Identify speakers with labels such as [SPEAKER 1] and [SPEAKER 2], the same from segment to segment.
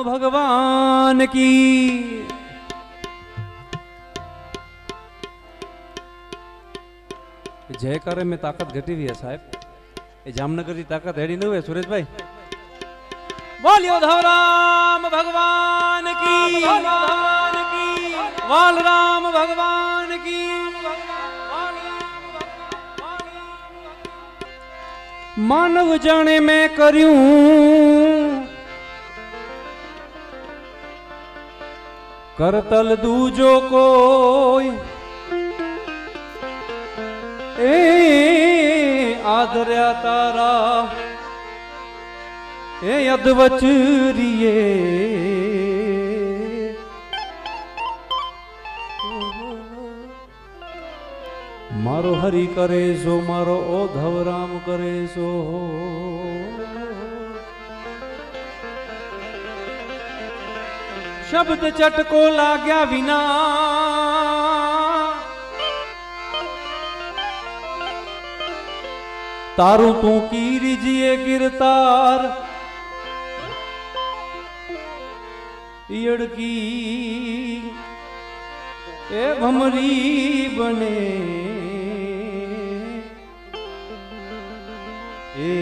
[SPEAKER 1] भगवान की। जय करे में ताकत घटी हुई है साहब, ये जामनगर की ताकत हेड़ी न हुए सुरेश भाई। बोलियो धवराम भगवान की, वालराम भगवान की। मानव जाने मैं करूं करतल दूजो कोई, ए आदर्या तारा ए अदवचरिए। मारो हरि करे सो मारो ओ धवराम करे सो। शब्द चटको लाग्या विना तारू तू कीरिजिए गिरतार। यड़की ए भमरी बने ए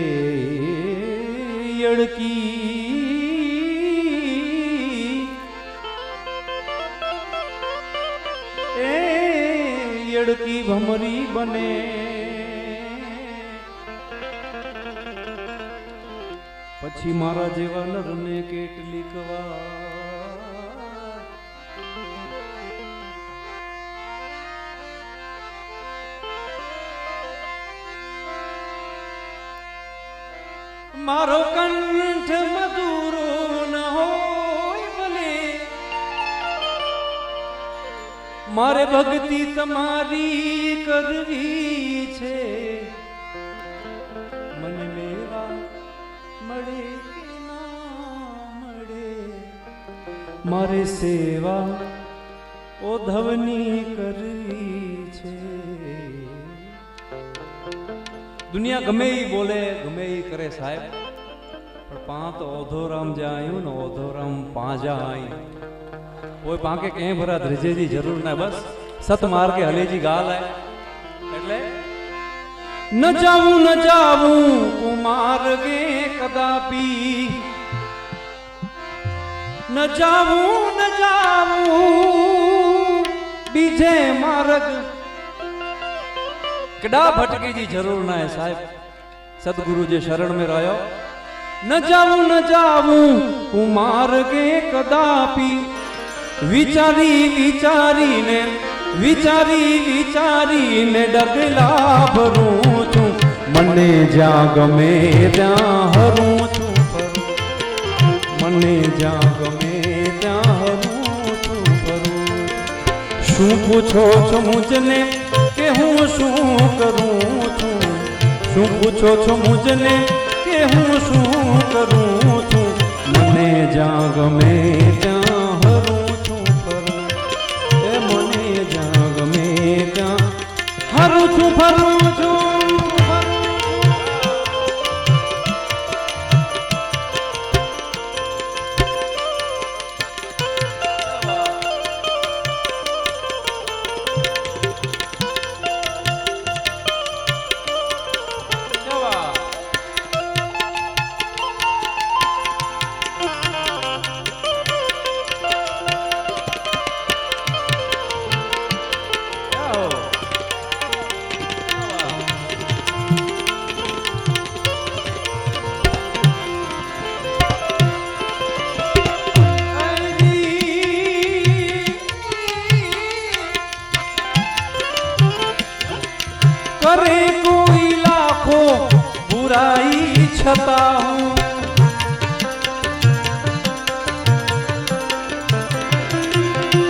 [SPEAKER 1] यड़की यड़की भमरी बने। पछी मारा जेवा नरने કેટલીક વાર मारो कंठ मधुरो न होय भले, मारे भक्ति तमारी करवी छे। मन मेरा मळे के ना मळे, मारे सेवा ओ धवनी करवी छे। दुनिया गमे ही बोले गमे ही करे साहेब, पर पां तो ओधोराम जायूं न ओधोराम पांजा आई। कोई पाके कहीं भरा धृजे जी जरूर ना, बस सत मार के हले जी गाल है। એટલે न जाऊं कुमार गे कदापि, न जाऊं बीजे मार्ग। कड़ा भटकी जी जरूर ना है साहब, सदगुरु जे शरण में रहो। न जाऊं कुमार गे कदापि, विचारी ने डगला भरूं छू। मने जा गमे त्या हरू छू, मने जा गमे त्या हरू छू। शू पूछो छो मुझने के हूँ शू करूँ छू, शू पूछो छो मुझने के हूँ शू करूँ छू। मने जा गमे त्या हरू छू फरू, ए मने जा गमे त्या हरू छू फरू छू। करे कोई लाखों बुराई छता हूँ,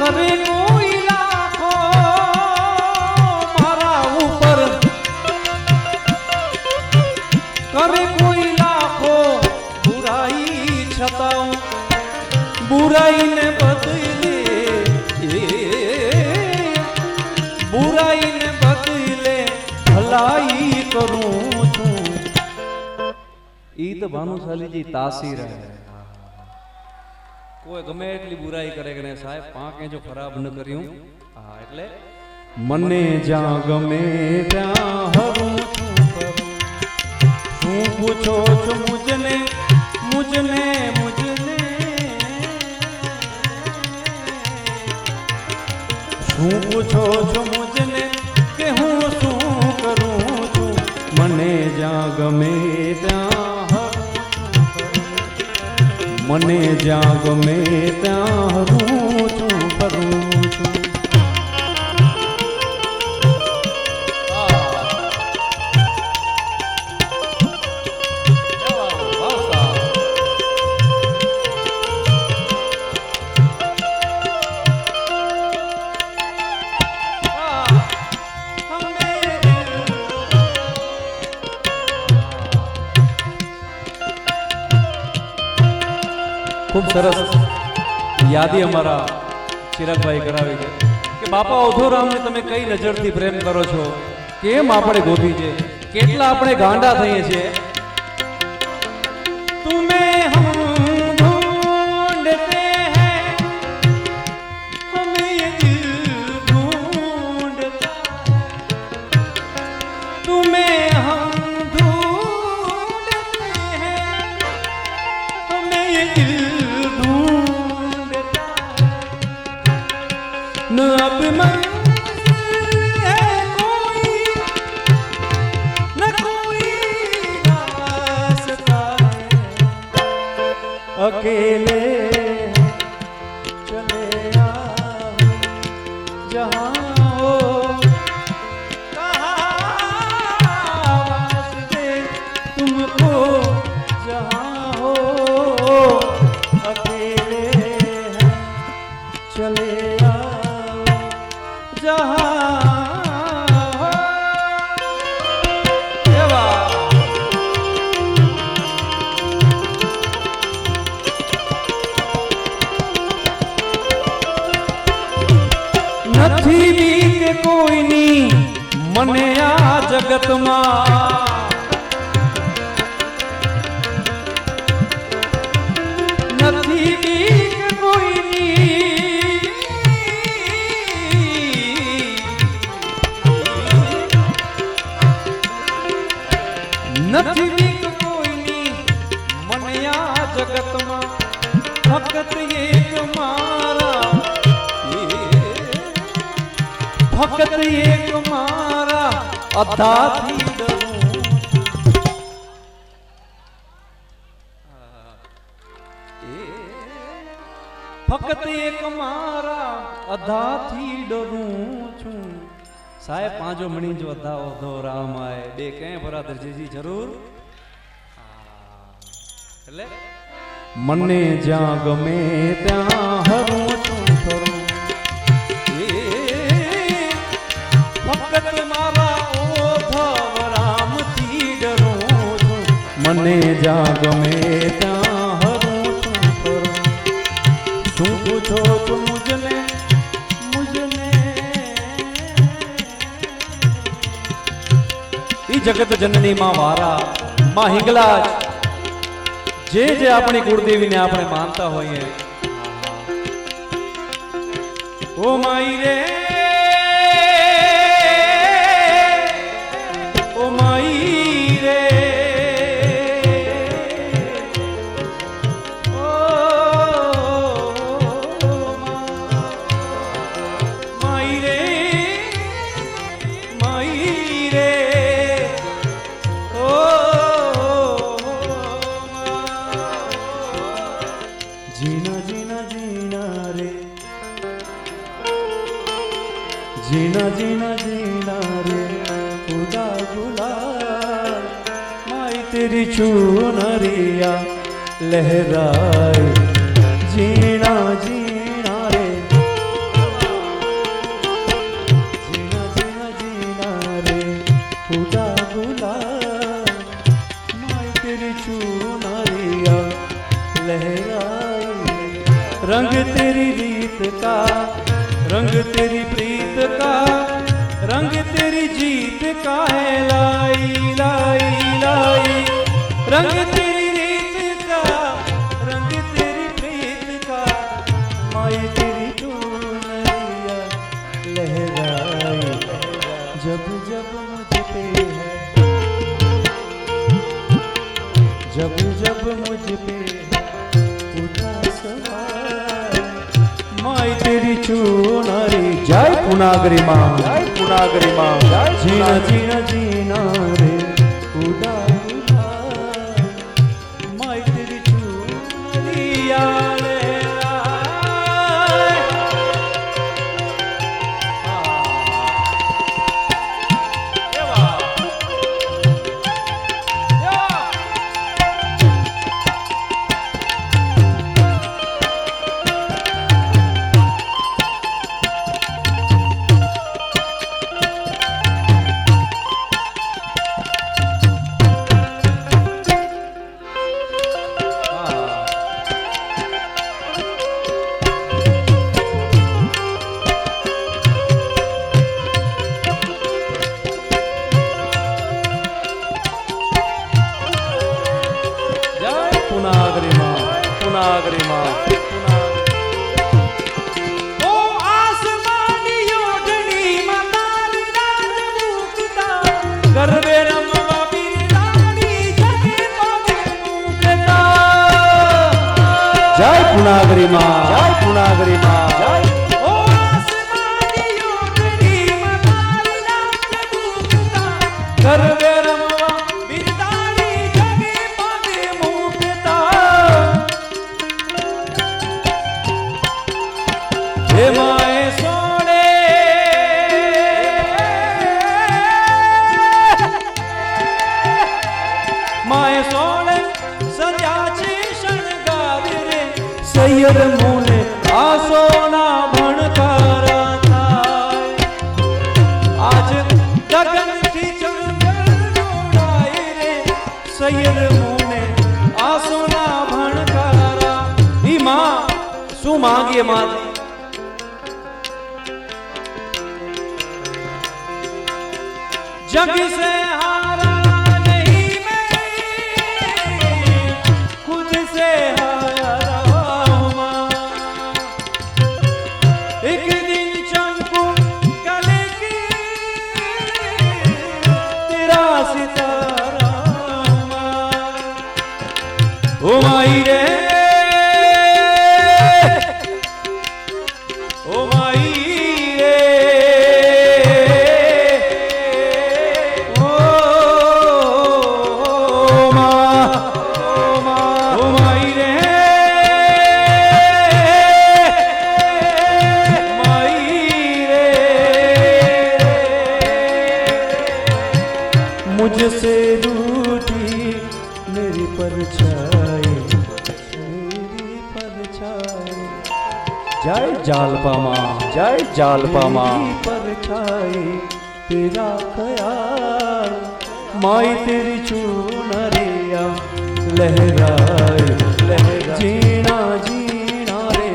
[SPEAKER 1] करे कोई लाखों मारा ऊपर, करे कोई लाखों बुराई छता हूँ। बुराई ने बदले बुराई ने बदले भलाई करूं छू। ई तो भानुशाली जी तासीर है। કોઈ ગમે એટલી બુરાઈ કરે કે સાહેબ પાંકે જો ખરાબ ન કર્યું હા એટલે મને જ્યાં ગમે ત્યાં હરું છું કરું શું પૂછો છો મુજને મુજને મુજને શું પૂછો છો મુજને કે હું શું કરું છું મને જ્યાં ગમે ત્યાં મને જ્યાં ગમે ત્યાં હરું છું ફરું છું खूब सरस यादी अमरा चिरागभाई करावी है कि बापा अधोराम ने तमे कई नजर थी प्रेम करो छो केम आपणे गोभी छे केटला आपणे गांडा थईए छे तुम्हें हम ढूंढते हैं हमें ये दिल ढूंढता तुम्हें हम ढूंढते हैं हमें ये दिल न अब मंज़िल है कोई न कोई रास्ता है अकेले चले आओ जहाँ हो कहाँ आवाज़ दे तुमको जहाँ हो अकेले हैं चले નથી બીક કોઈની મને આ જગતમાં નથી બીક કોઈની નથી બીક કોઈની મને આ જગતમાં ફક્ત એક મારા फकत एक मारा अधा थी डरूं फकत एक मारा अधा थी डरूं छू साहेब पांचो मणी जो अधा ओधो राम आए बे कहीं भरा दर्जी जरूर એટલે મને જ્યાં ગમે ત્યાં હરું છું ખરું મને જ્યાં ગમે ત્યાં હરું છું ફરું શું પૂછો તો મુજને મુજને ઈ જગત જનની માં વારા માં હિંગલાજ જે જે આપણી કુળદેવીને આપણે માનતા હોઈએ ઓ માઈ રે ઓ માઈ રે जीना जीना जीना रे जीना जीना जीना रे खुदा गुलाल माई तेरी चुनरिया लहराए जीना जीना रे जीना जीना जीना रे खुदा गुलाल माई तेरी चुनरिया लहराए रंग तेरी रीत का रंग तेरी प्रीत का रंग तेरी जीत का है लाई लाई लाई रंग तेरी रीत का रंग तेरी प्रीत का माई तेरी चुनरिया लहराए जब जब मुझ पे है, जब जब मुझ पे उदास सवार माई तेरी चुनरी। जय पुनागरी माँ, जय पुनागरी माँ, जय जीना जीना जीना रे उदार माई तेरी चुनरिया पुनागरी माँ, पुनागरी माँ, ओ आसमानी योजनी मतारी राज मुक्ता गर्वे रमवा बिरदानी जगे पागे मुक्ता। जय पुनागरी माँ, जय पुनागरी माँ, जय ओ आसमानी योजनी मतारी राज मुक्ता गर्वे रमवा बिरदानी जगे पागे मुक्ता। हे माए सोने माए सोने सजा छे शणगार रे सैयद मुने आ सोना भणकारा थाय आज गगन थी चंद्र उड़ाए रे सैयद मुने आ सोना भणकारा। ई मां શું માંગીએ માँ जग से हारा नहीं मैं खुद से हारा हूँ माँ। एक दिन चमकू गले की तेरा सितारा हूँ माँ। ओ माई रे ओ माई मुझसे रूठी मेरी परछाई, मेरी परछाई। जय जालपा माँ, जय जालपा माँ, परछाई तेरा ख्याल माई तेरी चुनरिया लहराए लहरा जीना जीना रे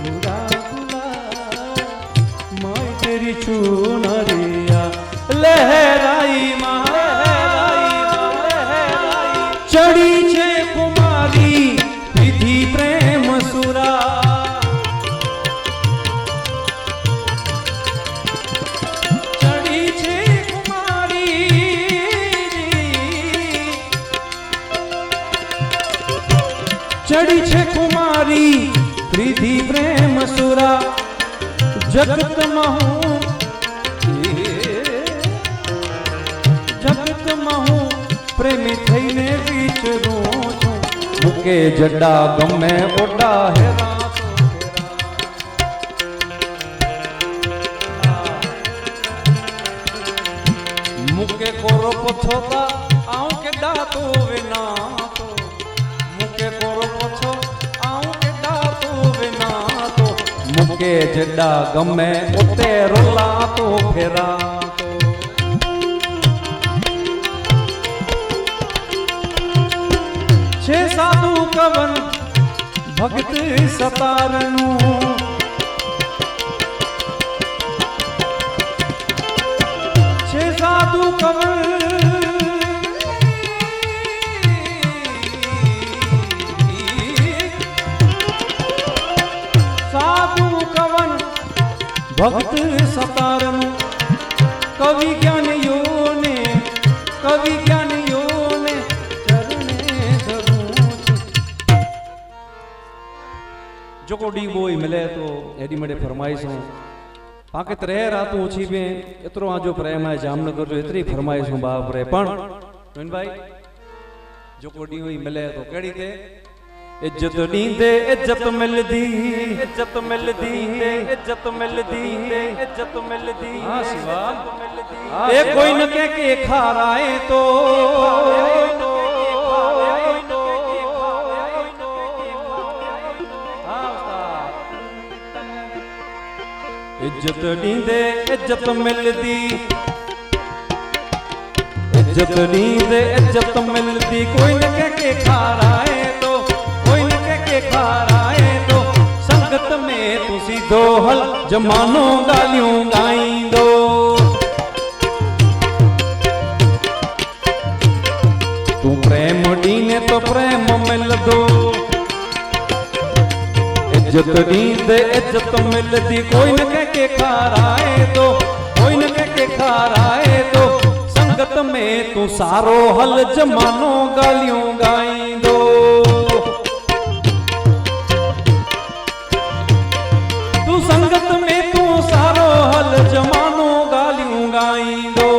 [SPEAKER 1] गुला गुला माई तेरी चुनरिया लहराई माँ चढ़ी छे कुमारी विधि प्रेम सुरा। चढ़ी छे कुमारी चढ़ी छे कुमारी विधि प्रेम सुरा। जगत महू जगत महू प्रेमी थईने विचरूं छुं मुके जड्डा गमे ओडा हेरा मुके कोरो पछोता आऊं के डातो विना तो मुके कोरो पछो आऊं के डातो विना तो मुके जड्डा गमे ओते रोला तो फेरा। छे साधु कवन भक्त सतारनु छे साधु कवन ભક્ત સતારનું કવિ જ્ઞાનીઓને ચરણે ધરું જો કોડી બોય મિલે તો એડી મડે ફરમાઈશું પાકે ત્રે રાત ઓછી બે એતરો આજો પ્રેમ है जामनगर जो एतरी फरमाइशूं बाप रे पण नवीन भाई जो कोडी हुई मिले तो केड़ी ते इज्जत दींदे इज्जत मिलदी हां शिवा ए कोई न कह के खाराए तो इज्जत दींदे इज्जत मिलदी कोई न कह के खाराए तो संगत में तुसी दो हल जमानो गालियों गाई दो तू प्रेम दीने तो प्रेम मिल दो इज्जत दींदे इज्जत मिलदी कोई न कह के खाराए तो संगत में तू सारो हल जमानो गालियों गाई दो तू संगत में तू सारो हल जमानो गालियों गाई दो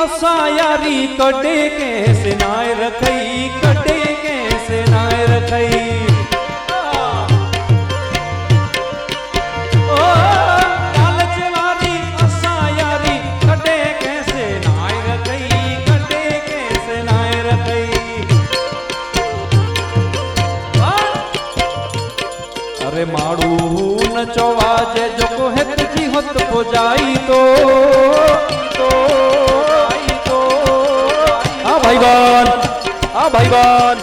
[SPEAKER 1] असा यारी कटे कैसे नाय रखई ओ लालच वारी असा यारी कटे कैसे नाय रखई अरे माड़ू न चौवाजे जो को हित जी होत पुजाई तो भाईबान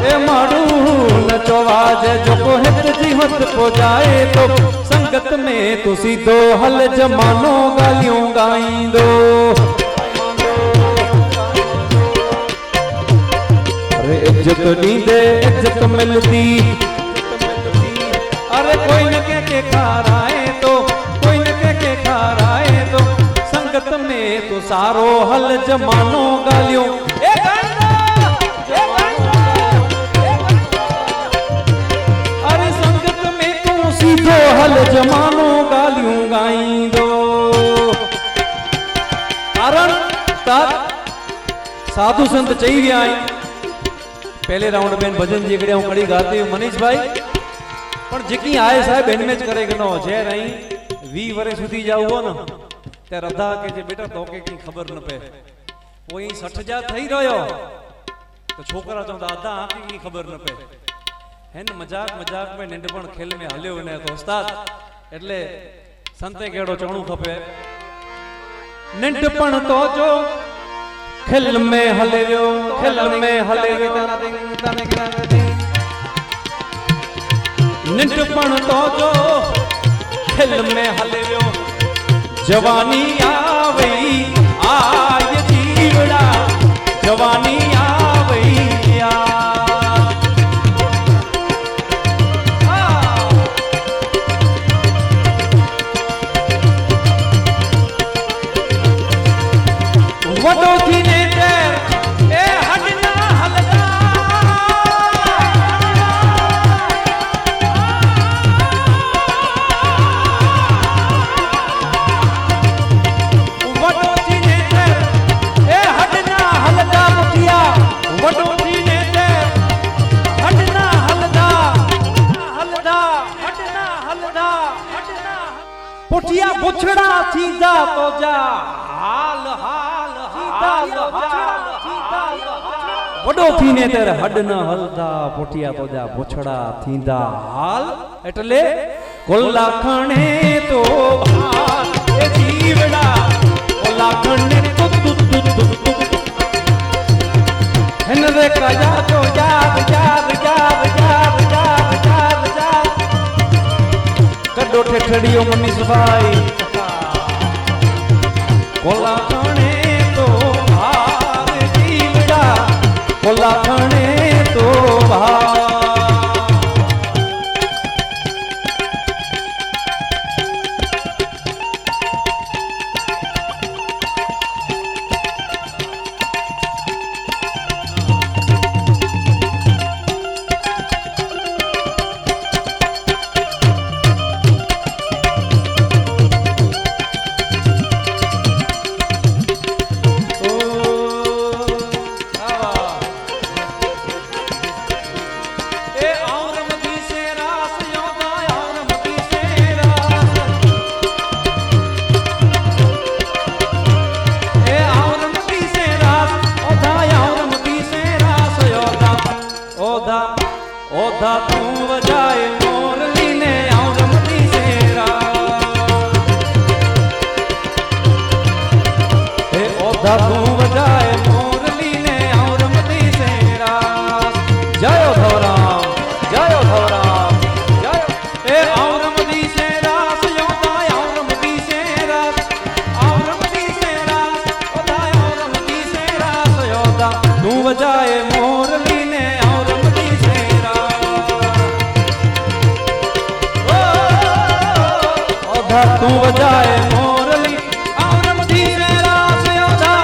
[SPEAKER 1] ए माड़ू न चौवाजे जो को हित जी होत पुजाए तो संगत में तुसी दो हल जमानो गालियों गाई दो अरे इज्जत दींदे इज्जत मिलदी अरे कोई न कह के खाराए तो संगत में तो सारो हल जमानो गालियों अरे संगत में तो सीधो हल जमानो गालियों गाई दो कारण साधु संत चई विया पहले राउंड में भजन जी कड़े कड़ी गाते मनीष भाई पण जेकी आए साहेब एंड में करे गनो जे रही 20 वर्ष सुधी जाऊ हो न ते रधा के जे बेटा तोके की खबर न पे कोई 60 जा થઈ રહ્યો तो छोकरा चवंदा आधा आंखी की खबर न पे हेन मजाक में नंढपण खेल में हल्यो ने तो उस्ताद એટલે સંતે કેડો ચણું ખપે नंढपण तो जो खेल में हल्यो नंढपण तो जो खेल में हल्यो जवानी आवई आय जीवड़ा जवानी आवई वडो थी ने तेर ए हडना हलदा वडो थी ने तेर ए हडना हलदा मुठिया वडो थी ने तेर हडना हलदा हडना पुठिया बुछड़ा थी जा तो जा હાલ હાલ હાલ વડો થીને ત્યારે હડ ન હલતા પોટિયા તો જા બોછડા થીંદા હાલ એટલે કોલા ખણે તો ભાલ એ જીવડા કોલા ખણે તો હેન રે કાયા તો જાગ જાગ જાગ જાગ જાગ જાગ જાગ કડો ઠેઠડીઓ મનીષભાઈ કોલા ખણે તો ભાલ જીવડા કોલા ખણે તો ભાલ ઓધા તું વજાય મોરલી ને આવ રમતી શેરા હે ઓધા તું વજાય મોરલી ને આવ રમતી શેરા જયો ધવરામ જયો ધવરામ જયો હે આવ રમતી શેરા સયોદા આવ રમતી શેરા આવ રમતી શેરા ઓધા આવ રમતી શેરા સયોદા તું વજાય મોરલી ને આવ રમતી શેરા તું વજાય મોરલી આવ રમતી શેરા સયોદા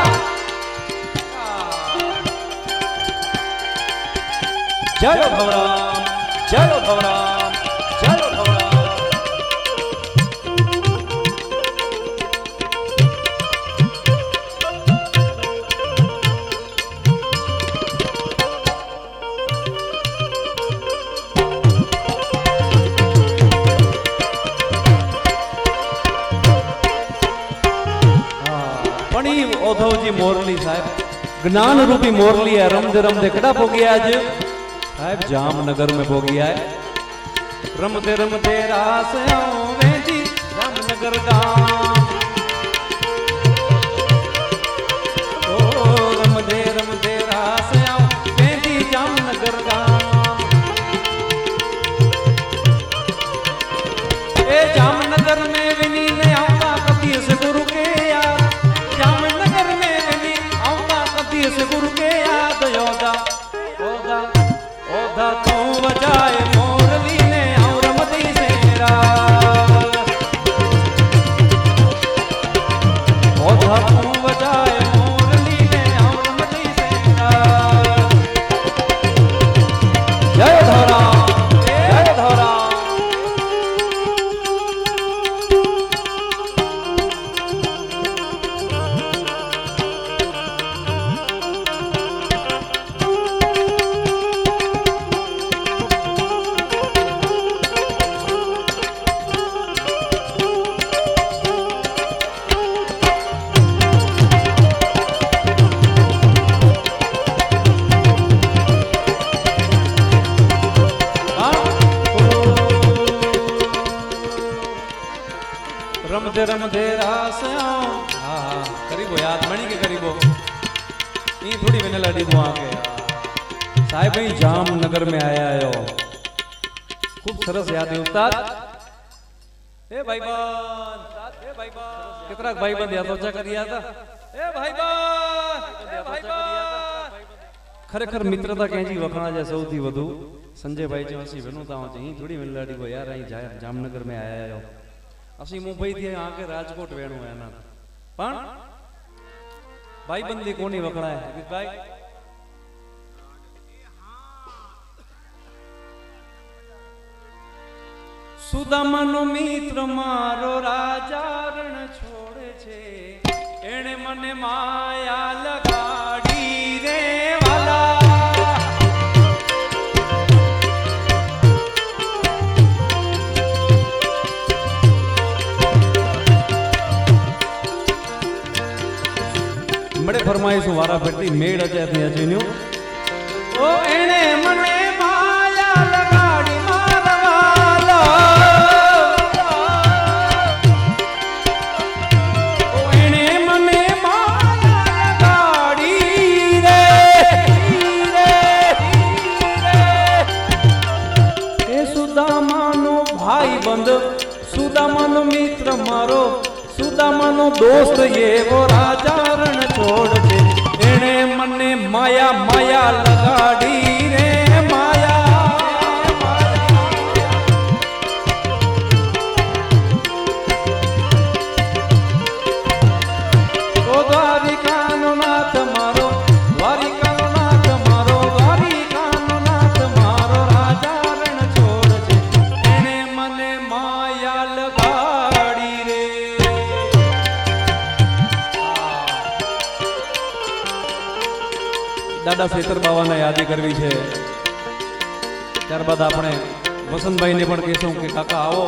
[SPEAKER 1] જય ભવરામ જય ભવરામ જય ભવરામ ઓધવજી મોરલી સાહેબ ज्ञान रूपी मोरली है रमदे रमदे कड़ा पोगी आज साहब जामनगर में पोगी है रमदे रमदे रास वेंदी जामनगर गाम ओ रमदे रमदे रास वेंदी जामनगर गाम ए जामनगर में विनी ने आवा कभी से गुरु के यार जामनगर में विनी आवा कभी से गुरु के याद योदा ओदा ओदा तू बजाए मोरली ने और रमती सेरा ओदा तू बजाए मोरली ने और रमती सेरा जय धोरा जय धोरा रमदे रमदे रास हाँ करीबो याद मणी के करीबो ये थोड़ी मैंने लड़ी बुआ के साहिब भाई जामनगर में आया हो खूब सरस याद है उस्ताद ए भाईबान कितना भाईबंद या सोचा करिया था ए भाईबान खरेखर मित्रता कहीं वखणा जा सौथी वधु संजय भाई जो असी विनोता हो थोड़ी मैंने लड़ी को यार અહીં जामनगर में आया हो असी मुंबई थी आके राजकोट वेणु है ना पण भाई बंदी कोनी वखड़ा है भाई सुदामानो मित्र मारो राजा रण छोड़े छे एणे मने माया लगाड़ी रे वाला ફરમાઈશ વારા ફરતી મેળ અજાથી અજીન્યું ઓ એણે મને માયા લગાડી મારવાલો ઓ એણે મને માયા લગાડી રે એ સુદામાનો ભાઈ બંધ સુદામાનો મિત્ર મારો સુદામાનો દોસ્ત એવો રાજા રણ છોડ છે એણે મને માયા માયા લગાડી રે માયા તો દ્વારિકાનો નાથ મારો દ્વારિકાનો નાથ મારો દ્વારિકાનો નાથ મારો રાજા રણ છોડ છે એણે મને માયા લગાડી રે દાદા શ્રીતર બાવાને યાદી કરવી છે ત્યારબાદ આપણે વસંતભાઈને પણ કહીશું કે કાકા આવો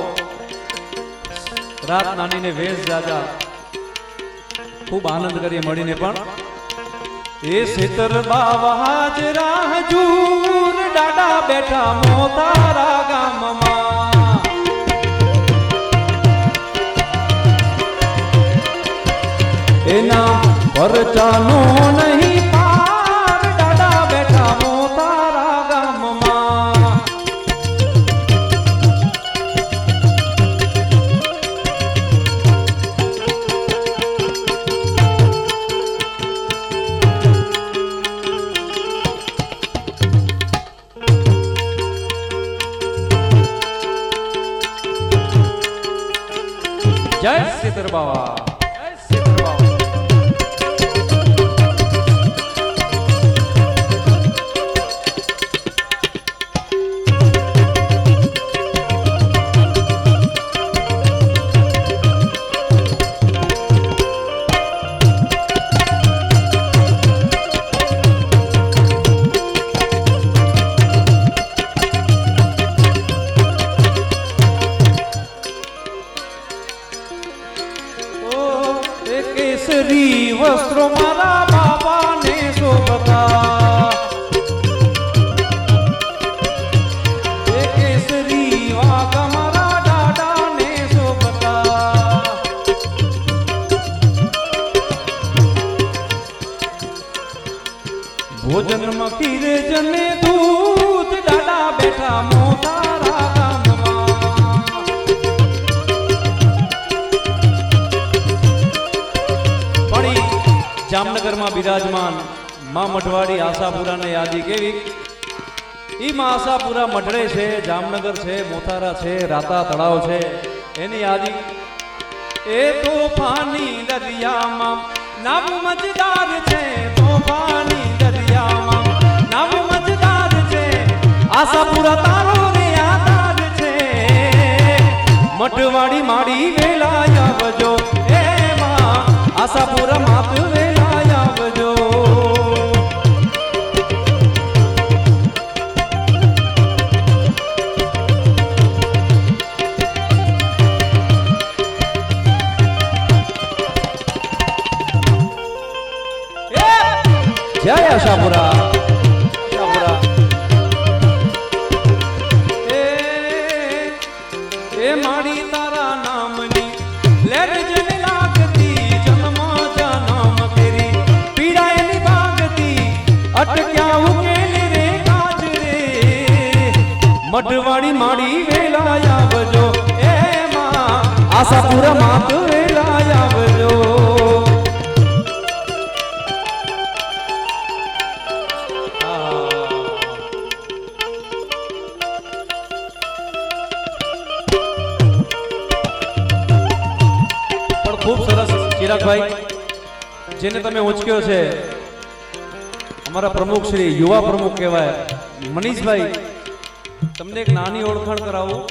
[SPEAKER 1] રાત નાનીને વેશ જાજા ખૂબ આનંદ કરીએ મળીને પણ એ શ્રીતર બાવા હાજરા હજૂર દાદા બેઠા મોતારા ગામમાં એના પરચાનો નહીં જય શ્રીધર બાવા જય શ્રીધર બાવા કેસરી વસ્ત્રો મારા બાપાને શોભતા એ કેસરી વાગા મારા દાદાને શોભતા ભોજનમાં ખીરે જને દૂધ દાદા બેઠા મોતારા જામનગરમાં બિરાજમાન માં મઢવાડી આશાપુરાને યાદી કેવી ઈ માં આશાપુરા મઢડે છે જામનગર છે મોથારા છે રાતા તળાવ છે એની યાદી એ તોફાની દરિયામાં નાવ મજદાર છે તોફાની દરિયામાં નાવ મજદાર છે આશાપુરા તારો રે આધાર છે મઢવાડી માડી વેલા આવજો એ માં આશાપુરા માત જય આશાપુરા આશાપુરા એ માડી તારા નામની લેર જન લાગતી જન્મ જન્મ તેરી પીડાયેલી ભાગતી અટક્યા ઉકેલી રે કાજ રે મઢવાડી માડી વેલા આવજો એ માં આશાપુરા માત વેલા આવજો ખૂબ સરસ ચિરાગભાઈ જેને તમે ઉંચક્યો છે અમારા પ્રમુખ શ્રી યુવા પ્રમુખ કહેવાય મનીષભાઈ તમને એક નાની ઓળખાણ કરાવું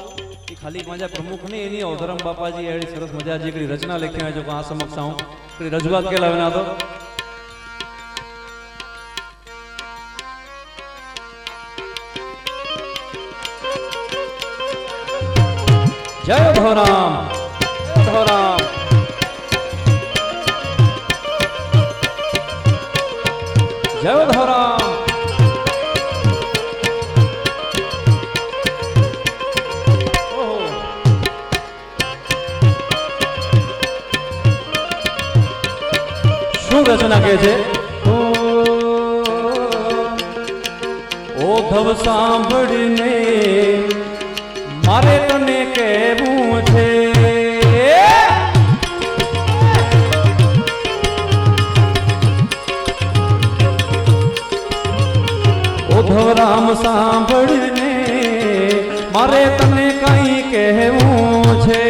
[SPEAKER 1] એ ખાલી મારા પ્રમુખ નહીં એની અવધરામ બાપાજી એવી સરસ મજા જે રચના લખી હોય જો આ સમક્ષ આવું રજૂઆત કેલા વિના તો જય ભવરામ ભવરામ જય ધોરામ શું રચના કહે છે ઓધવ સાંભળીને મારે તને કહેવું છે ઓધવ રામ સાંભળીને મારે તને કઈ કહેવું છે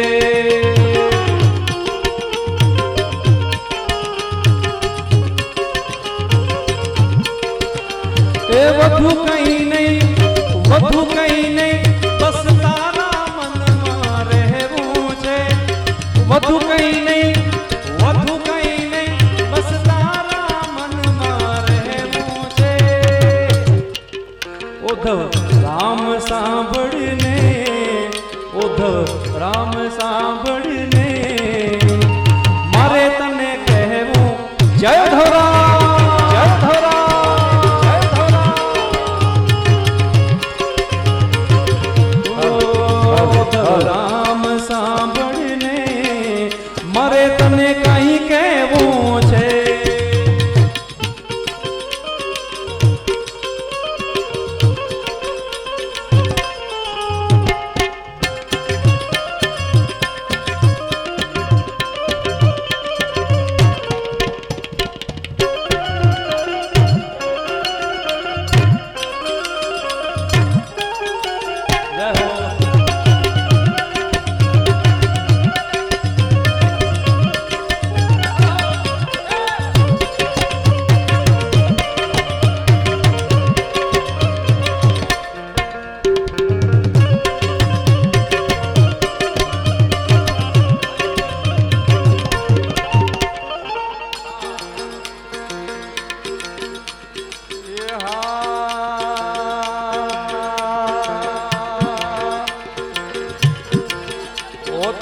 [SPEAKER 1] વધુ કઈ નહીં બસ તારા મનમાં રહેવું છે વધુ કઈ નહીં બસ તારા મનમાં રહેવું છે ઓધવ રામ સાંભળીને મારે તને કહેવું જય ધોરા રામ સાંભળને મારે તને કઈ કહેવું છે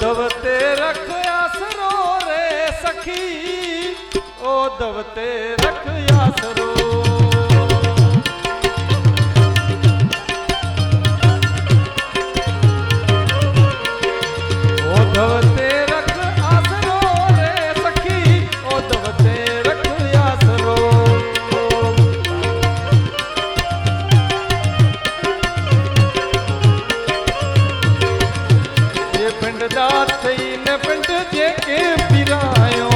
[SPEAKER 2] ओधव ते रख आसरो रे सखी ओधव ते रख आसरो ओधव ते रख आसरो रे सखी ओधव ते रख आसरो ये पिंड जात थई ने पिंड जेके पिरायो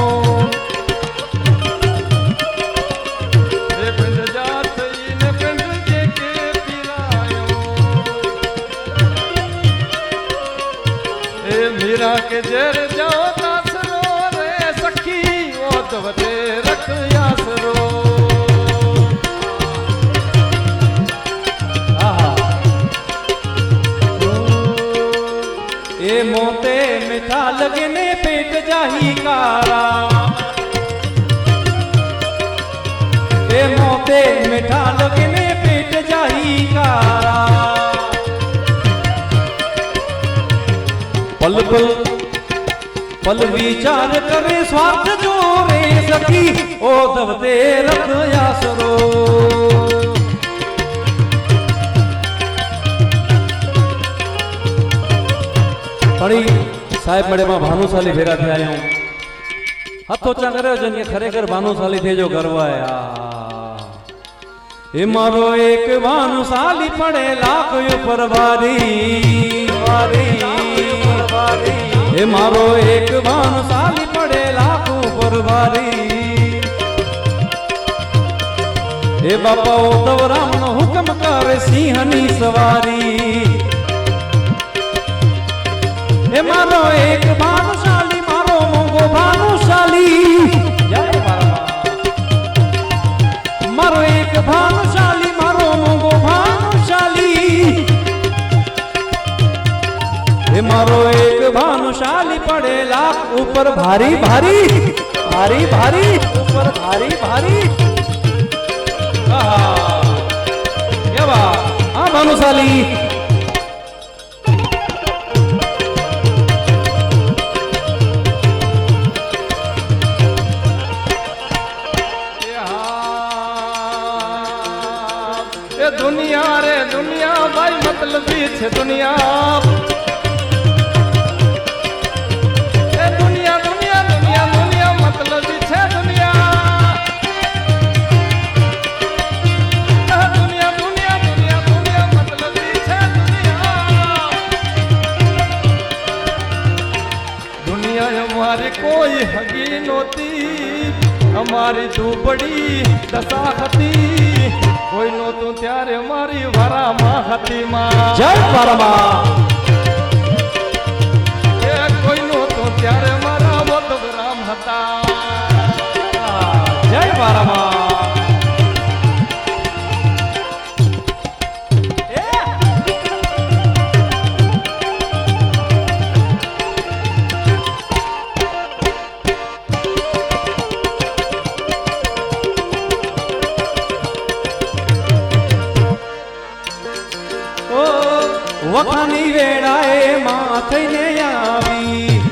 [SPEAKER 2] ये पिंड जात थई ने पिंड जेके पिरायो ए मीरा के जर जाओ तासरो रे सखी ओधव ते रख आसरो
[SPEAKER 1] ए मोते मिठा लगने पेट जाही कारा ए मोते मिठा लगने पेट जाही कारा पल पल पल विचार करे स्वार्थ जो रे सखी ओधव ते रख आसरो पड़ी साहेब मड़े में भानुशाली भेगा थे आया हूँ हथो चा करे जन के खरेखर भानुशाली थे जो गरवाया ए मारो एक भानुशाली पड़े लाख ऊपर वारी ए मारो एक भानुशाली पड़े लाख ऊपर वारी ए बापा ओधव राम नो हुक्म करे सिंहनी सवारी ए मारो एक भानुशाली मारो मोंगो भानुशाली मारो एक भानुशाली मारो मोंगो भानुशाली ए मारो एक भानुशाली पड़े लाख ऊपर भारी भारी भारी भारी ऊपर भारी भारी क्या बात हाँ भानुशाली
[SPEAKER 2] છે દુનિયા એ દુનિયા દુનિયા દુનિયા દુનિયા મતલબી છે દુનિયા દુનિયા દુનિયા દુનિયા દુનિયા મતલબી છે દુનિયા દુનિયા અમારી કોઈ હગી નહોતી અમારી દુબળી દશા હતી કોઈ નહોતું ત્યારે મારી વારામાં હતી માં
[SPEAKER 1] જય પરમા
[SPEAKER 2] એ કોઈ નહોતું ત્યારે મારા વડગરામ હતા
[SPEAKER 1] જય પરમા વખાની વેળાએ માં થઈને આવી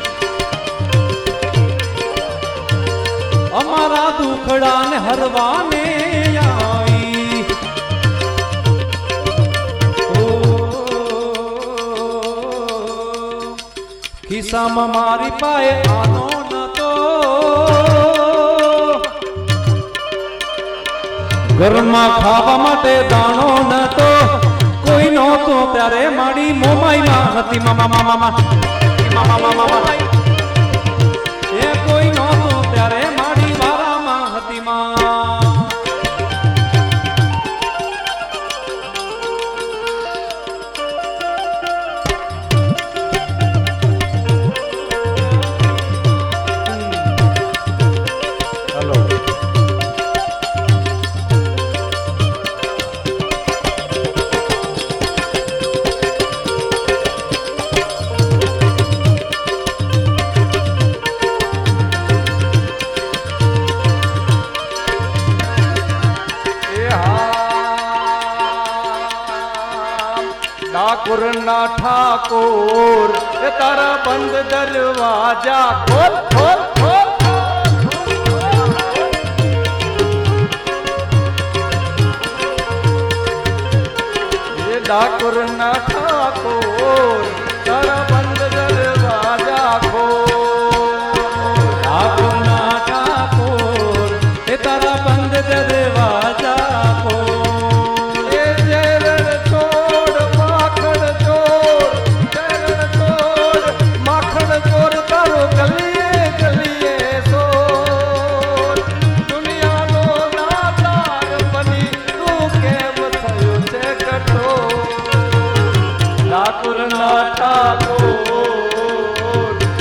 [SPEAKER 1] અમારા દુખડાને હરવાને આવી ખિસ્સામાં મારી પાએ આનો નતો ઘરમાં ખાવા માટે દાણો નતો કોઈ નહોતો ત્યારે મારી મોમાઈમાં હતી મામા મામા મામા મામા એ કોઈ નહોતો ત્યારે મારી વારામાં હતી માં
[SPEAKER 2] ઠાકોર ના ઠાકોર એ તારા બંધ દરવાજા ખોલ ખોલ ખોલ એ ઠાકોર ના ઠાકોર તારા બંધ દરવાજા ખોલ
[SPEAKER 1] ઠાકોર ના ઠાકોર એ તારા બંધ દરવાજા ખોલ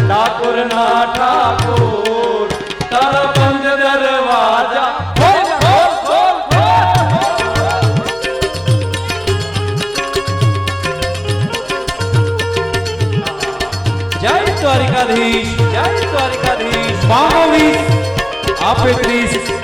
[SPEAKER 1] ઠાકોર ના ઠાકોર તારા બંધ દરવાજા ખોલ ખોલ ખોલ જય દ્વારિકાધીશ જય દ્વારિકાધીશ 22 આપે 30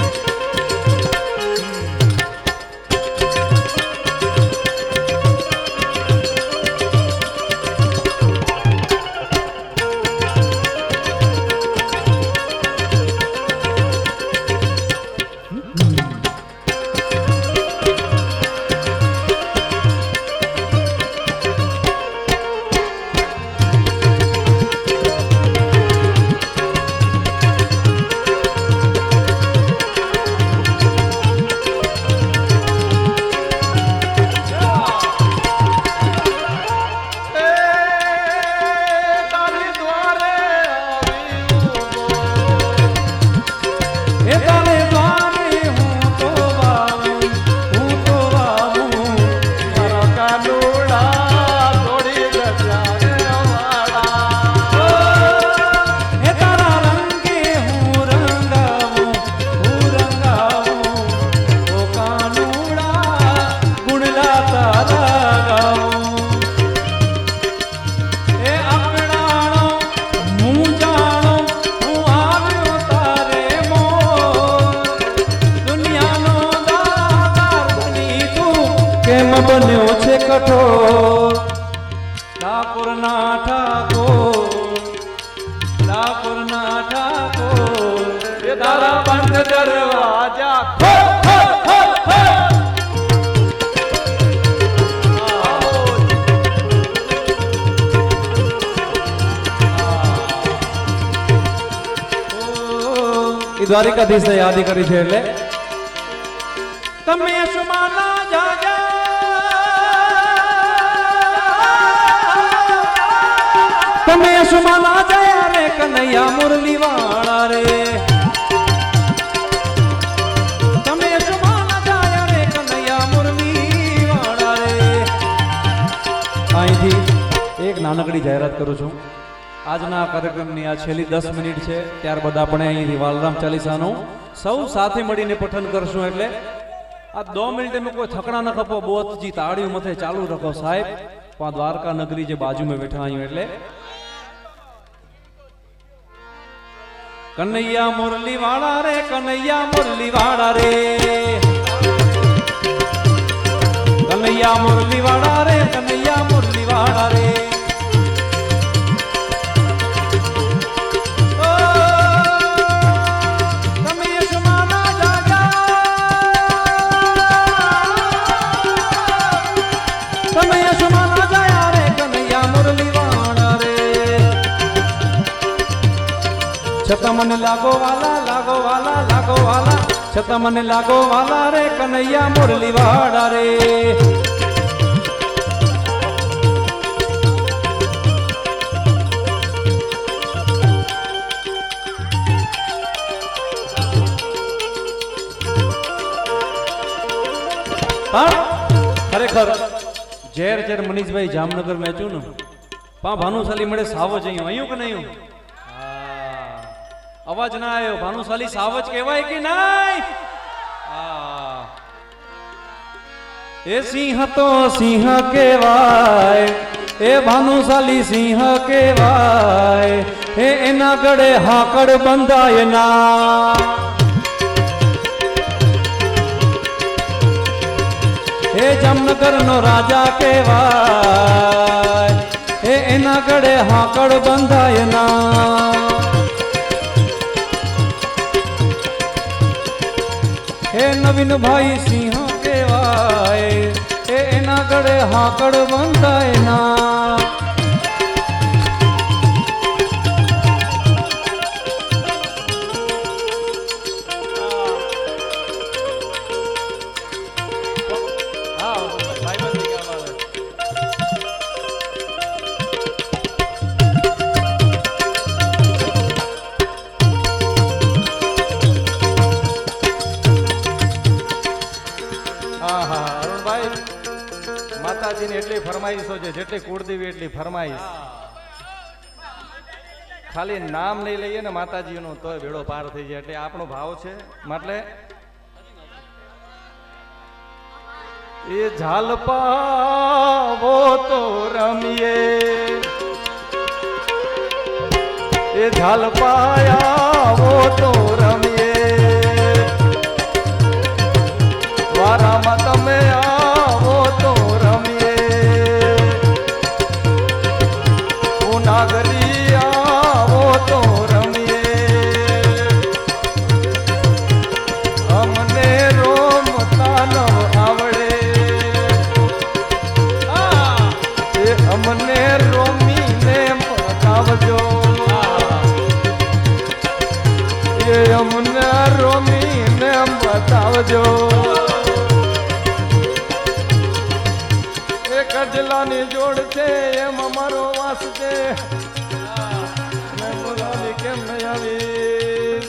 [SPEAKER 1] બન્યો છે કઠોર ઠાકોર ના ઠાકોર
[SPEAKER 2] એ તારા બંધ દરવાજા ખોલ ખોલ ખોલ ખોલ
[SPEAKER 1] દ્વારિકાધીશે યાદ કરી છે એટલે તમે સુમાના જાજા તમે સુમાના જયા રે કનૈયા મુરલી વાળા રે તમે સુમાના જયા રે કનૈયા મુરલી વાળા રે અહીંથી એક નાનકડી જાહેરાત કરું છું આજના કાર્યક્રમની આ છેલ્લી 10 મિનિટ છે ત્યારબાદ આપણે અહીંથી વાલરામ ચાલીસાનું સૌ સાથે મળીને પઠન કરશું એટલે આ 2 મિનિટ में कोई थकना न खपो बहुत जी ताड़ियों मथे चालू रखो साहेब वहां द्वारका नगरी जे बाजू में बैठा आयो એટલે कन्हैया मुरली वाला रे कन्हैया मुरली वाला रे कन्हैया मुरली वाला रे कन्हैया मुरली वाला रे छता मन लागो वाला लागो वाला लागो वाला छता मन लागो वाला रे कन्हैया मुरली वाला रे खरेखर जेर जेर मनीष भाई जामनगर में अचू न पा भानुशाली मळे सावज अयूं के नहीं अवाज ना आयो भानुशाली सावज कहवाय कि नहीं ए सिंह तो सिंह कहवाय ए भानुशाली सिंह कहवाय ए एना गड़े हाकड़ बंधाय ना ए जामनगर नो राजा कहवाय ए एना गड़े हाकड़ बंधाय ना हे नवीन भाई सिंह कहवाय ए एना गड़े हाकड़ बंधाय ना
[SPEAKER 2] માતાજીની એટલી ફરમાઈશો છે જેટલી કુળદેવી એટલી ફરમાઈશ ખાલી નામ નહીં લઈએ ને માતાજીનું તોય બેડો પાર થઈ જાય એટલે આપણો ભાવ છે એટલે એ ઝાલપાવો તો રમીએ એ ઝાલપાયાવો તો રમીએ વારામાં તમે આવો તો રમીએ નાગરી આવો તો રમીએ અમને રોમતા ન આવડે એ અમને રોમીને બતાવજો એ અમને રોમીને બતાવજો કજલાની જોડ છે એમ અમારો વાસ છે બોલાવી કેમ નહીં આવી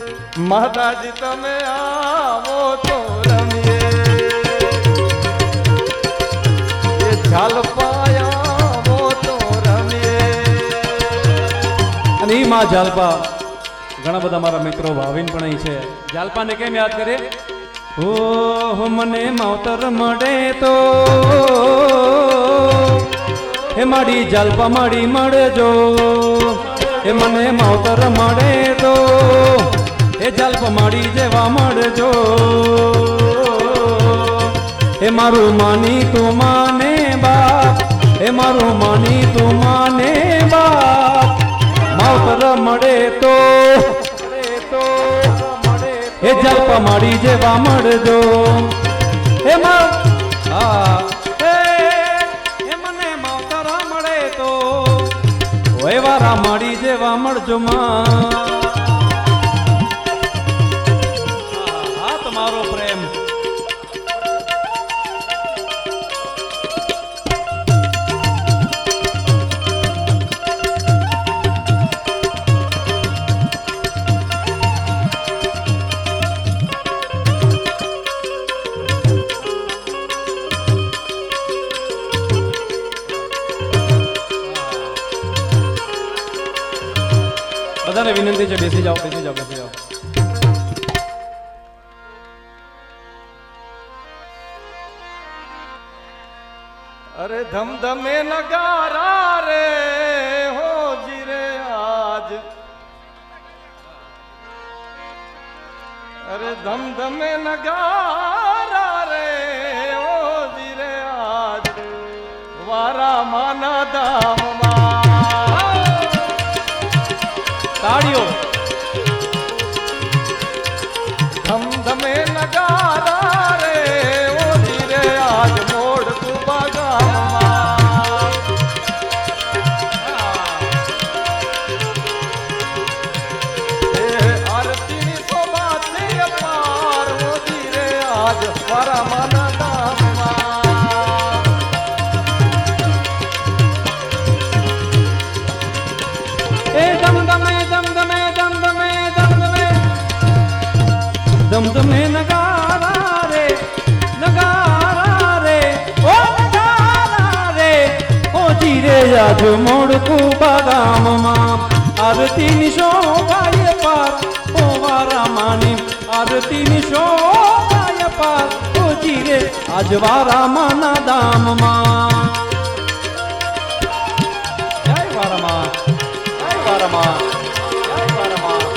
[SPEAKER 2] માતાજી તમે આવો તો રમીએ એ ઝાલપા આવો તો રમીએ
[SPEAKER 1] અને ઈ માં ઝાલપા ઘણા બધા મારા મિત્રો ભાવિન પણ અહીં છે ઝાલપાને કેમ યાદ કરે ઓહ મને માવતર મળે તો હે માડી ઝાલપા માડી મળજો હે મને માવતર મળે તો હે ઝાલપા માડી જેવા મળજો હે મારું માની તું માને બાપ હે મારું માની તું માને બાપ માવતર મળે તો હે ઝાલપા માડી જેવા મળજો હે મને માવતરા મળે તો વારા માડી જેવા મળજો માં બધાને વિનંતી છે બેસી જાઓ બેસી જાઓ બેસી જાઓ.
[SPEAKER 2] અરે ધમધમે નગારા રે હો જીરે આજ અરે ધમધમે નગારા રે હો જીરે આજ વારા માના ધામમાં
[SPEAKER 1] તાળીઓ.
[SPEAKER 2] ધમધમે નગારા રે હો જીરે આજ મોડ કુબા ગામમાં આરતીની શોભા છે અપાર હો જીરે આજ વારા માના ધામમાં
[SPEAKER 1] એ દમદમે દમદમે દમદમે દમદમે દમદમે નગારા રે નગારા રે ઓ નગારા રે ઓ જીરે આજ મોડકું બાગામમાં આરતીની શોભાય પાર ઓ વારા માની આરતીની શોભાય પાર ઓ જીરે આજ વારા માના દામમાં. જય વારામાં જય વારામાં જય વારામાં.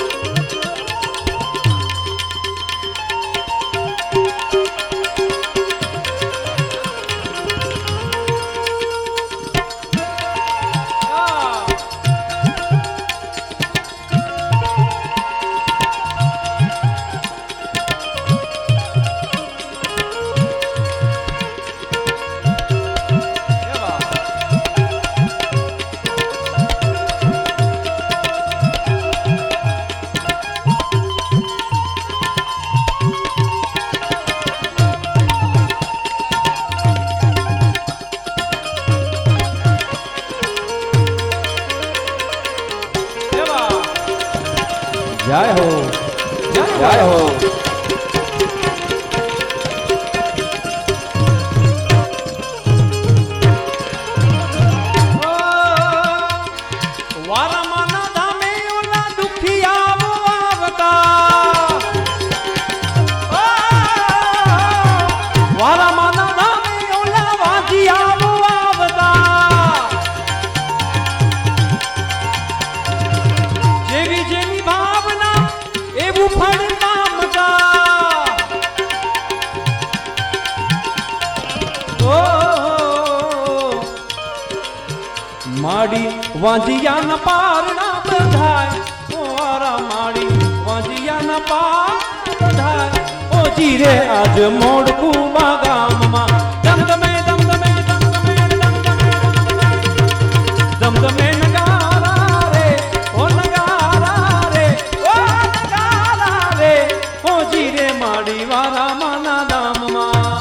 [SPEAKER 1] જય હો જય હો. વારામાના ધામે ઓલા દુખિયાઓ આવતા વારામાના ધામે ઓલા વાજિયાઓ આવતા જેવી જેવી ભાવના એવું ફળ પામતા. માડી વાંજિયાના પારણા બંધાય ઓ વારા માડી વાંજિયાના પાર બંધાય ઓ જીરે આજ મોડકું બાગામમાં દમદમે દમદમે દમદમે દમદમે દમદમે નગારા રે ઓ નગારા રે ઓ નગારા રે ઓ જીરે માડી વારા માના દામમાં.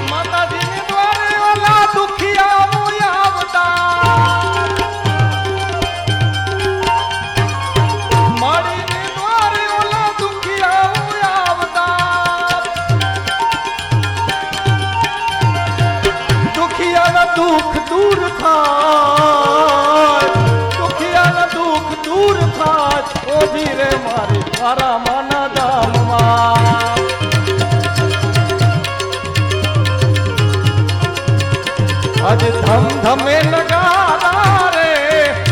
[SPEAKER 1] માતાજીને દ્વારે ઓલા દુખિયાઓ આવતા માડીને દ્વારે ઓલા દુખિયાઓ આવતા દુખિયાના દુઃખ દૂર થાય દુખિયાના દુઃખ દૂર થાય ઓ ધીરે મારી મારા માના ધામમાં આજ ધમધમે નગારા રે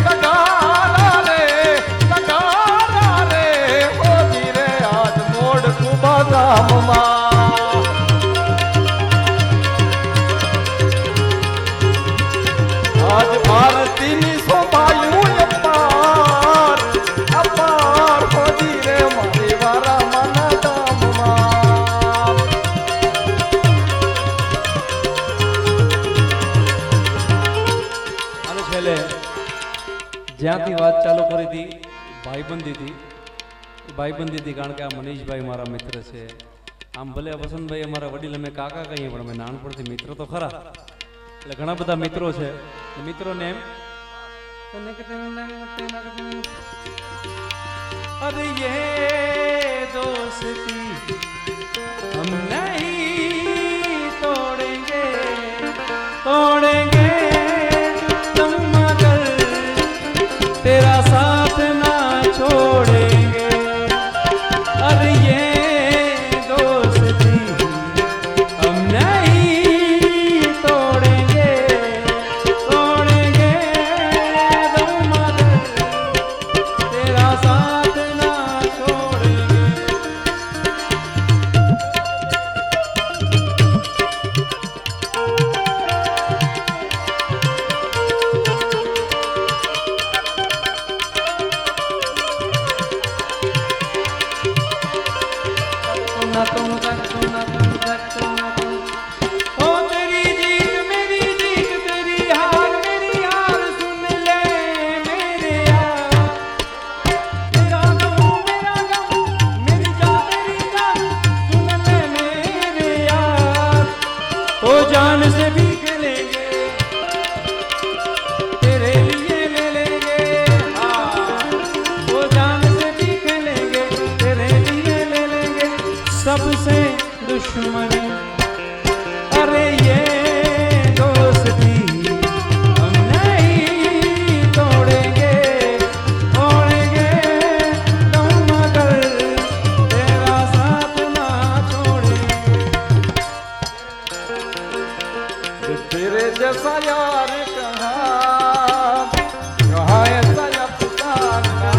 [SPEAKER 1] નગારા રે નગારા રે ઓ ધીરે આજ મોડ કુબા ગામમાં આજ આરતીની શોભાયું અપાર અપાર ઓ ધીરે મારી વારા માના ચાલુ કરી હતી ભાઈબંધીથી. ભાઈબંધી હતી કારણ કે આ મનીષભાઈ મારા મિત્ર છે. આમ ભલે વસંતભાઈ અમારા વડીલ અમે કાકા કહીએ પણ અમે નાનપણથી મિત્ર તો ખરા, એટલે ઘણા બધા મિત્રો છે. મિત્રોને એમ અરે યે દોસ્તી હમ નહીં તોડેંગે તોડેંગે तुम मगर तेरा साथ ना छोड़ेंगे. अरे ये दोस्ती हम नहीं तोड़ेंगे तोड़ेंगे तुम मगर तेरा साथ ना छोड़ेंगे. ओ तेरी जीत मेरी जीत तेरी हार मेरी हार सुन ले मेरे यार. तेरा गम मेरी जान तेरी जान सुन ले मेरे यार. ओ जान से भी खेलेंगे तेरे लिए ले लेंगे. हाँ ओ जान से भी खेलेंगे तेरे लिए ले लेंगे. सबसे दुश्मनी अरे ये दोस्ती हम नहीं तोड़ेंगे तोड़ेंगे तुम मगर तेरा साथ ना छोड़ेंगे.
[SPEAKER 2] तेरे जैसा यार कहाँ कहाँ ऐसा अफसाना.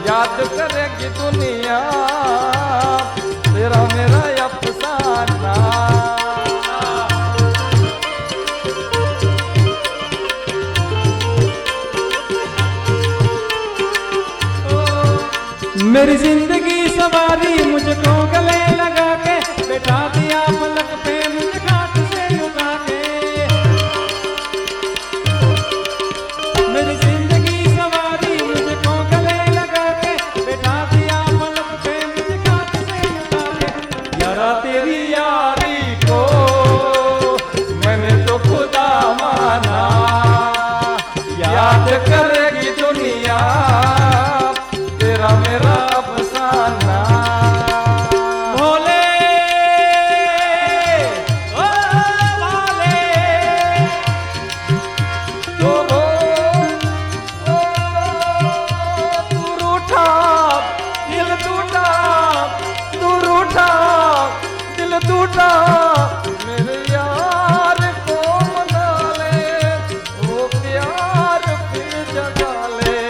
[SPEAKER 2] याद करेगी दुनिया तेरा मेरा अफसाना.
[SPEAKER 1] मेरी जिंदगी सवारी मुझको गले लगा के बैठा दिया पलक पे मुझे घाट से उठा के. मेरी जिंदगी सवारी मुझको गले लगा के बैठा दिया पलक पे मुझे घाट से उठा के. यारा तेरी
[SPEAKER 2] यारी को मैंने तो खुदा माना. याद करेगी दुनिया तेरा मेरा अफसाना.
[SPEAKER 1] भोले ओ भाले
[SPEAKER 2] तो तू रूठा दिल टूटा तू रूठा दिल टूटा. मेरे यार को मना ले वो प्यार फिर जगा ले.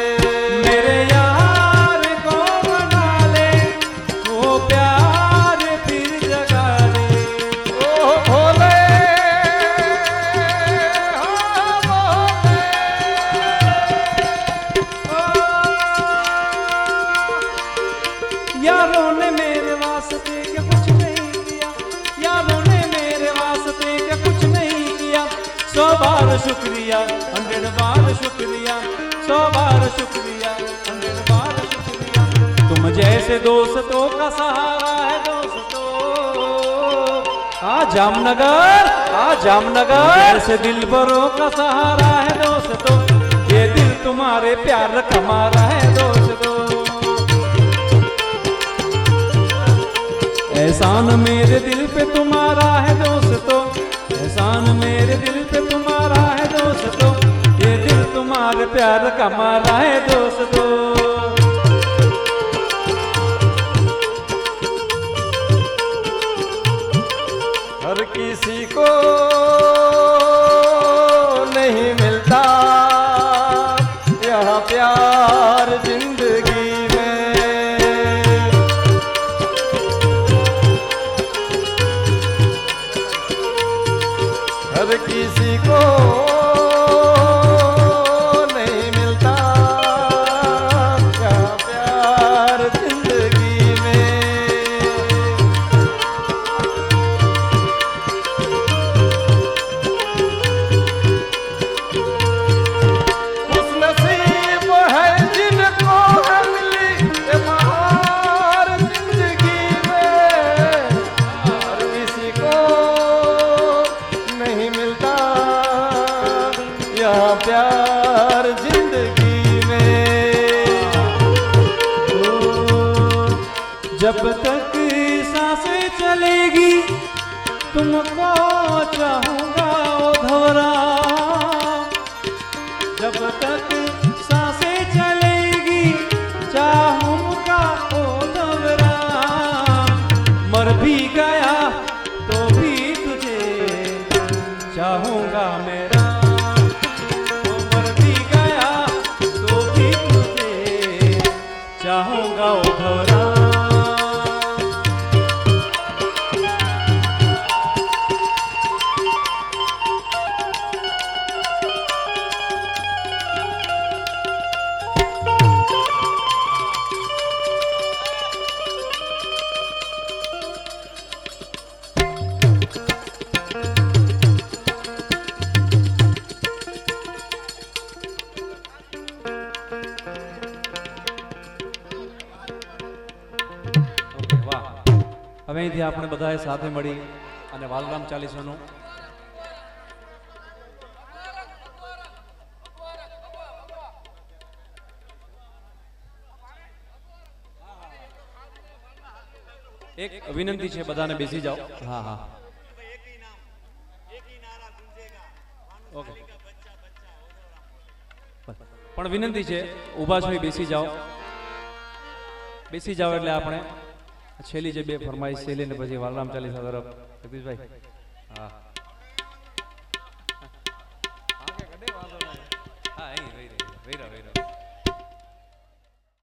[SPEAKER 1] मेरे यार को मना ले वो प्यार फिर जगा ले.
[SPEAKER 2] ओ भोले हाँ भोले.
[SPEAKER 1] यारों ने मेरे वास्ते क्या कुछ नहीं किया. यारों ने मेरे वास्ते क्या कुछ नहीं किया. 100 बार शुक्रिया 100 बार शुक्रिया 100 बार शुक्रिया 100 बार शुक्रिया. तुम जैसे दोस्तों का सहारा है दोस्तों. जामनगर जैसे दिल भरों का सहारा है दोस्तों. ये दिल तुम्हारे प्यार कमारा है दोस्तों. एहसान मेरे दिल पे तुम्हारा है दोस्तों. एहसान मेरे दिल पे तुम्हारा है दोस्तों. ये दिल तुम्हारे प्यार का मारा है दोस्तों.
[SPEAKER 2] हर किसी को नहीं मिलता यहाँ प्यार जिंदगी में. हर किसी को नहीं मिलता यहाँ प्यार जिंदगी में.
[SPEAKER 1] जब तक सांसें चलेगी तुमको चाहूंगा ओ धवरा, जब तक सांसें चलेगी चाहूंगा ओ धवरा, मर भी गया तो भी तुझे चाहूंगा मेरा, तो मर भी गया तो भी तुझे चाहूंगा ओ धवरा। હવે અહીંથી આપણે બધાએ સાથે મળી અને વાલરામ ચાલીસાનું એક વિનંતી છે, બધાને બેસી જાઓ. હા હા ઓકે, પણ વિનંતી છે ઊભા છો એ બેસી જાઓ, બેસી જાઓ એટલે આપણે છેલ્લી જે બે ફરમાઈશ છે લઈને પછી વાલરામ ચાલીસા તરફ જગદીશભાઈ. હા